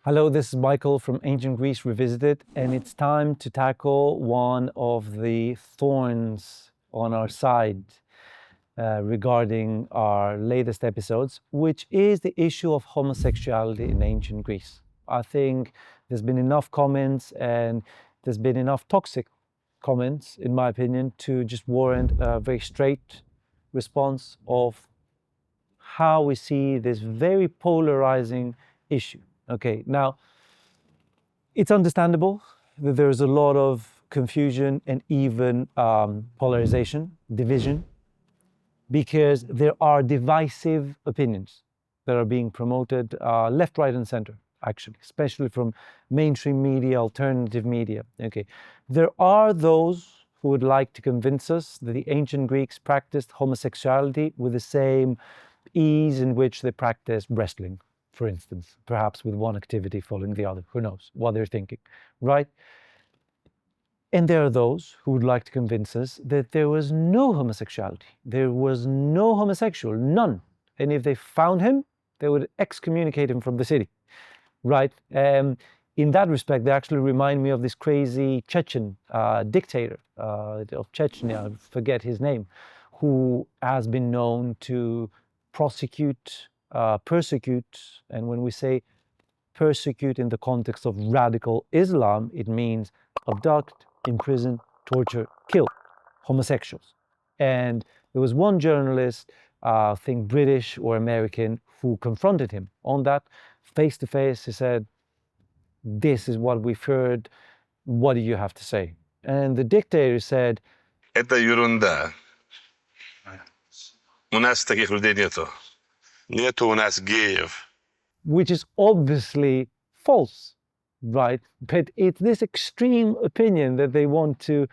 Hello, this is Michael from Ancient Greece Revisited, and it's time to tackle one of the thorns on our side regarding our latest episodes, which is the issue of homosexuality in ancient Greece. I think there's been enough comments and there's been enough toxic comments, in my opinion, to just warrant a very straight response of how we see this very polarizing issue. Okay, now it's understandable that there's a lot of confusion and even polarization, division, because there are divisive opinions that are being promoted left, right, and center, actually, especially from mainstream media, alternative media. Okay, there are those who would like to convince us that the ancient Greeks practiced homosexuality with the same ease in which they practiced wrestling, for instance, perhaps with one activity following the other. Who knows what they're thinking, right? And there are those who would like to convince us that there was no homosexuality. There was no homosexual, none. And if they found him, they would excommunicate him from the city, right? In that respect, they actually remind me of this crazy Chechen dictator of Chechnya, I forget his name, who has been known to prosecute, persecute, and when we say persecute in the context of radical Islam, it means abduct, imprison, torture, kill homosexuals. And there was one journalist, I think British or American, who confronted him on that face to face. He said, "This is what we've heard. What do you have to say?" And the dictator said, Это ерунда. У нас таких людей нету. Нету у нас геев. which is obviously false, right? But it's this extreme opinion that they want to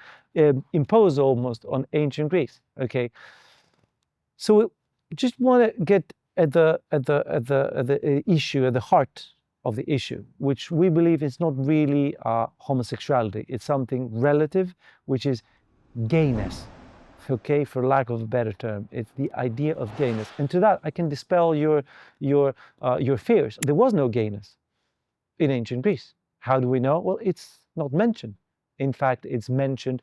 impose almost on ancient Greece. Okay, so just want to get at the issue, at the heart of the issue, which we believe is not really homosexuality. It's something relative, which is gayness. Okay, for lack of a better term, it's the idea of gayness. And to that, I can dispel your fears. There was no gayness in ancient Greece. How do we know? Well, it's not mentioned. In fact, it's mentioned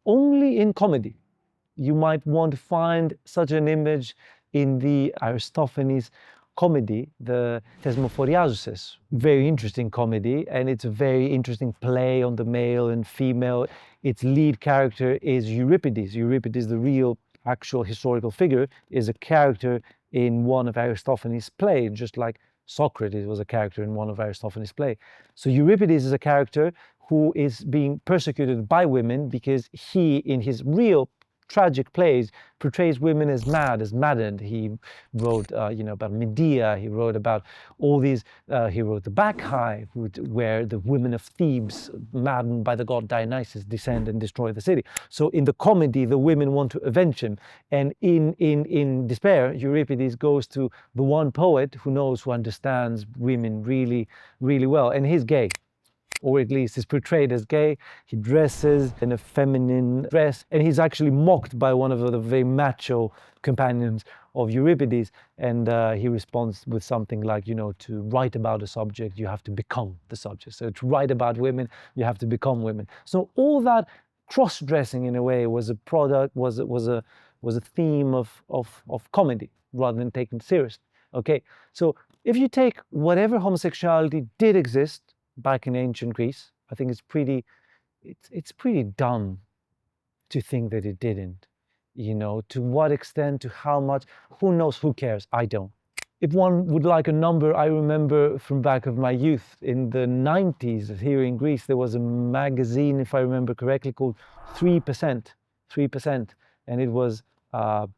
only in comedy. You might want to find such an image in the Aristophanes comedy, the Thesmophoriazouses. Very interesting comedy, and it's a very interesting play on the male and female. Its lead character is Euripides. Euripides, the real, actual historical figure, is a character in one of Aristophanes' plays, just like Socrates was a character in one of Aristophanes' plays. So Euripides is a character who is being persecuted by women because he, in his real tragic plays, portrays women as mad, as maddened. He wrote, about Medea. He wrote about all these. He wrote the Bacchae, where the women of Thebes, maddened by the god Dionysus, descend and destroy the city. So in the comedy, the women want to avenge him, and in despair, Euripides goes to the one poet who knows, who understands women really, really well, and he's gay. Or at least is portrayed as gay. He dresses in a feminine dress, and he's actually mocked by one of the very macho companions of Euripides, and he responds with something like, to write about a subject, you have to become the subject. So to write about women, you have to become women. So all that cross-dressing, in a way, was a theme of comedy rather than taken seriously. Okay, so if you take whatever homosexuality did exist back in ancient Greece, I think it's pretty dumb to think that it didn't. To what extent, to how much, who knows, who cares? I don't. If one would like a number, I remember from back of my youth, in the 90s here in Greece, there was a magazine, if I remember correctly, called 3%, and it was from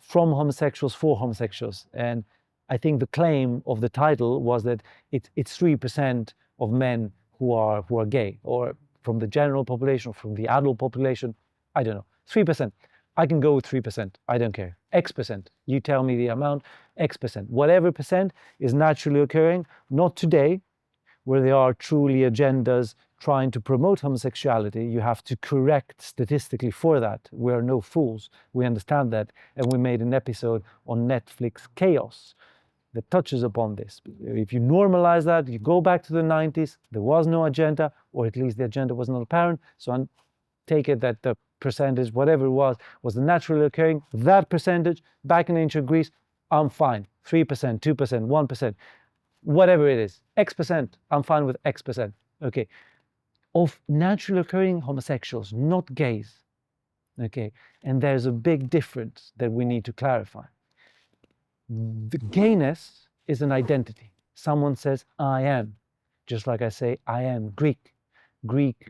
homosexuals for homosexuals. And I think the claim of the title was that it's 3% of men who are gay, or from the general population, or from the adult population. I don't know. 3%. I can go with 3%. I don't care. X%. You tell me the amount. X%. Whatever percent is naturally occurring. Not today, where there are truly agendas trying to promote homosexuality. You have to correct statistically for that. We are no fools. We understand that. And we made an episode on Netflix Chaos. that touches upon this. If you normalize that, you go back to the 90s, there was no agenda, or at least the agenda was not apparent. So I take it that the percentage, whatever it was naturally occurring. That percentage back in ancient Greece, I'm fine. 3%, 2%, 1%, whatever it is, X%, I'm fine with X%. Okay, of naturally occurring homosexuals, not gays. Okay, and there's a big difference that we need to clarify. The gayness is an identity. Someone says, I am, just like I say, I am Greek.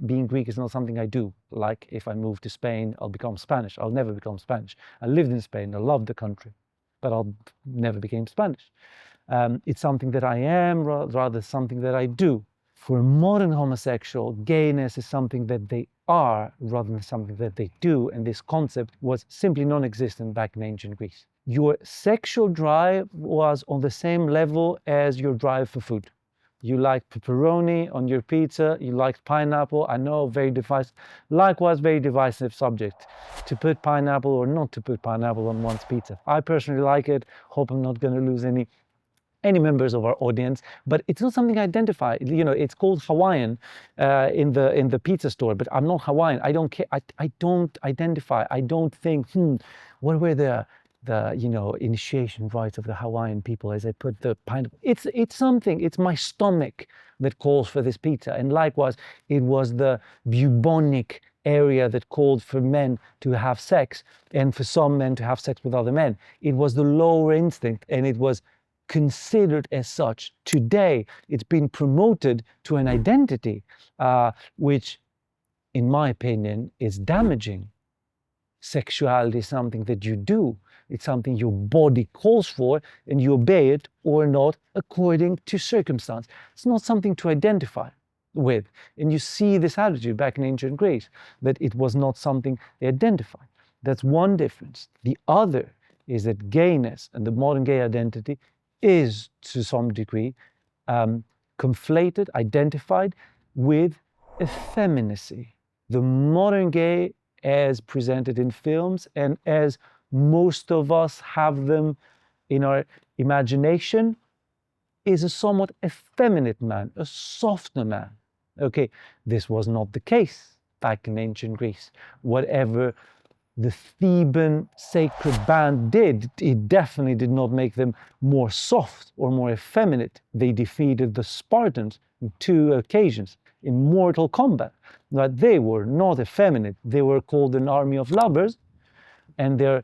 Being Greek is not something I do. Like if I move to Spain, I'll become Spanish. I'll never become Spanish. I lived in Spain, I loved the country, but I'll never become Spanish. It's something that I am, rather something that I do. For a modern homosexual, gayness is something that they are rather than something that they do, and this concept was simply non-existent back in ancient Greece. Your sexual drive was on the same level as your drive for food. You liked pepperoni on your pizza, you liked pineapple. I know, very divisive, likewise very divisive subject, to put pineapple or not to put pineapple on one's pizza. I personally like it, hope I'm not going to lose any members of our audience, but it's not something I identify. You know, it's called Hawaiian in the pizza store, but I'm not Hawaiian. I don't care. I don't identify. I don't think, what were the initiation rites of the Hawaiian people as I put the pineapple. It's something. It's my stomach that calls for this pizza, and likewise, it was the bubonic area that called for men to have sex, and for some men to have sex with other men. It was the lower instinct, and it was considered as such. Today, it's been promoted to an identity, which, in my opinion, is damaging. Sexuality is something that you do. It's something your body calls for, and you obey it or not according to circumstance. It's not something to identify with. And you see this attitude back in ancient Greece, that it was not something they identified. That's one difference. The other is that gayness and the modern gay identity is, to some degree, conflated, identified with effeminacy. The modern gay, as presented in films and as most of us have them in our imagination, is a somewhat effeminate man, a softer man. Okay, this was not the case back in ancient Greece. Whatever the Theban Sacred Band did, it definitely did not make them more soft or more effeminate. They defeated the Spartans on 2 occasions in mortal combat. But they were not effeminate. They were called an army of lovers, and there are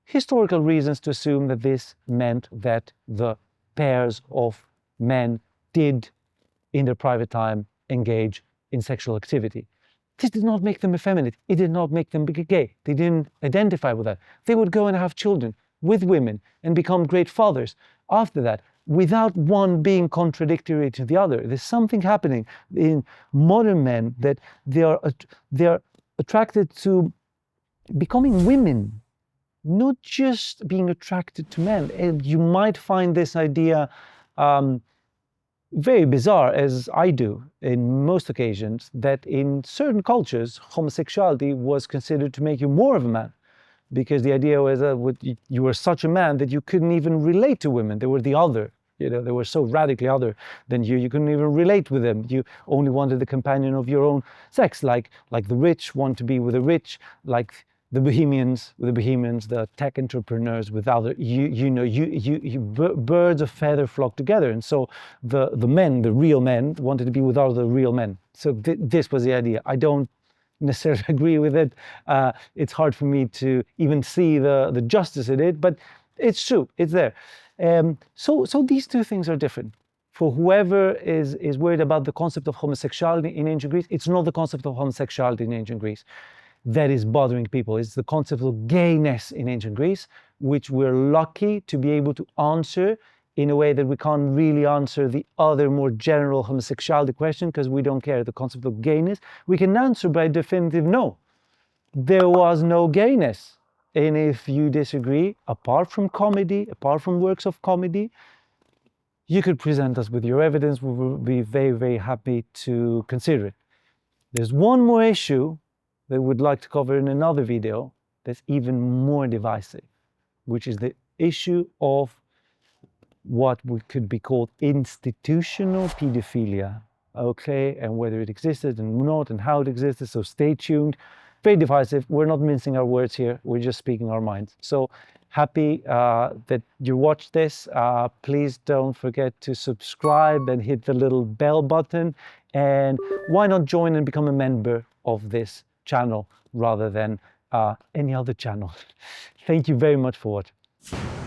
historical reasons to assume that this meant that the pairs of men did, in their private time, engage in sexual activity. This did not make them effeminate. It did not make them gay. They didn't identify with that. They would go and have children with women and become great fathers after that, without one being contradictory to the other. There's something happening in modern men that they are attracted to becoming women, not just being attracted to men. And you might find this idea very bizarre, as I do in most occasions, that in certain cultures, homosexuality was considered to make you more of a man, because the idea was that you were such a man that you couldn't even relate to women. They were the other. You know, they were so radically other than you. You couldn't even relate with them. You only wanted the companion of your own sex, like the rich want to be with the rich, like the bohemians with the bohemians, the tech entrepreneurs with other. Birds of feather flock together, and so the men, the real men, wanted to be with other real men. So this was the idea. I don't necessarily agree with it. It's hard for me to even see the justice in it, but it's true. It's there. So these two things are different. For whoever is worried about the concept of homosexuality in ancient Greece, it's not the concept of homosexuality in ancient Greece that is bothering people. It's the concept of gayness in ancient Greece, which we're lucky to be able to answer in a way that we can't really answer the other more general homosexuality question, because we don't care. The concept of gayness, we can answer by a definitive no. There was no gayness. And if you disagree, apart from comedy, apart from works of comedy, you could present us with your evidence. We will be very, very happy to consider it. There's one more issue that we'd like to cover in another video that's even more divisive, which is the issue of what could be called institutional pedophilia, okay, and whether it existed and not, and how it existed. So stay tuned. Very divisive. We're not mincing our words here. We're just speaking our minds. So happy that you watched this. Please don't forget to subscribe and hit the little bell button. And why not join and become a member of this channel rather than any other channel? Thank you very much for watching.